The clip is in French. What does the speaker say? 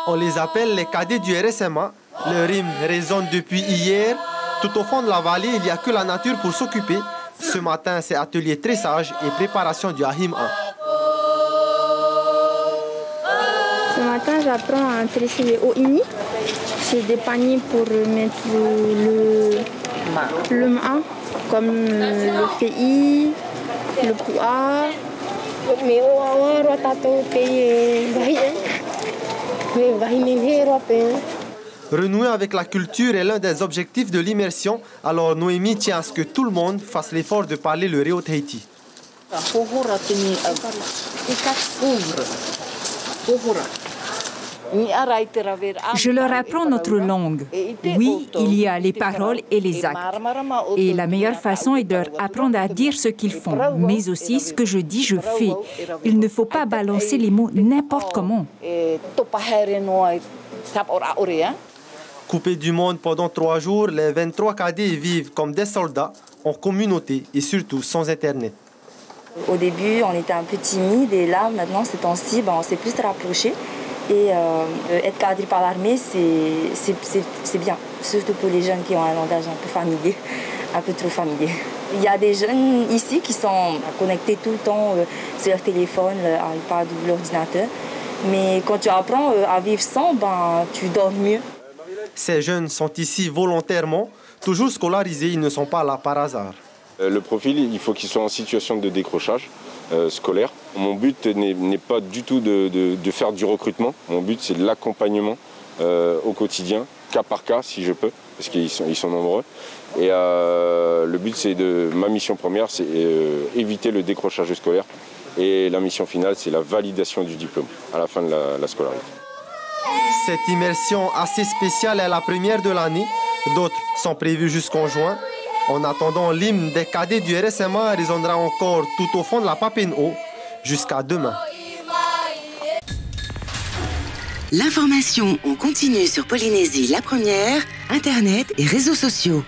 On les appelle les cadets du RSMA. Leur hymne résonne depuis hier. Tout au fond de la vallée, il n'y a que la nature pour s'occuper. Ce matin, c'est atelier tressage et préparation du Ahim 1. Ce matin, j'apprends à tresser les OIMI. C'est des paniers pour mettre le main, comme le FEI, le POA. Renouer avec la culture est l'un des objectifs de l'immersion, alors Noémie tient à ce que tout le monde fasse l'effort de parler le Réo Tahiti. Je leur apprends notre langue. Oui, il y a les paroles et les actes. Et la meilleure façon est de leur apprendre à dire ce qu'ils font, mais aussi ce que je dis, je fais. Il ne faut pas balancer les mots n'importe comment. Coupés du monde pendant 3 jours, les 23 cadets vivent comme des soldats, en communauté et surtout sans Internet. Au début, on était un peu timide et là, maintenant, ces temps-ci, on s'est plus rapprochés. Et être cadré par l'armée, c'est bien, surtout pour les jeunes qui ont un langage un peu familier, un peu trop familier. Il y a des jeunes ici qui sont connectés tout le temps sur leur téléphone, iPad ou l'ordinateur. Mais quand tu apprends à vivre sans, tu dors mieux. Ces jeunes sont ici volontairement, toujours scolarisés, ils ne sont pas là par hasard. Le profil, il faut qu'il soit en situation de décrochage scolaire. Mon but n'est pas du tout de faire du recrutement. Mon but, c'est de l'accompagnement au quotidien, cas par cas, si je peux, parce qu'ils sont nombreux. Et le but, ma mission première, c'est éviter le décrochage scolaire. Et la mission finale, c'est la validation du diplôme à la fin de la scolarité. Cette immersion assez spéciale est la première de l'année. D'autres sont prévues jusqu'en juin. En attendant, l'hymne des cadets du RSMA résonnera encore tout au fond de la Papineau jusqu'à demain. L'information en continu sur Polynésie la première, Internet et réseaux sociaux.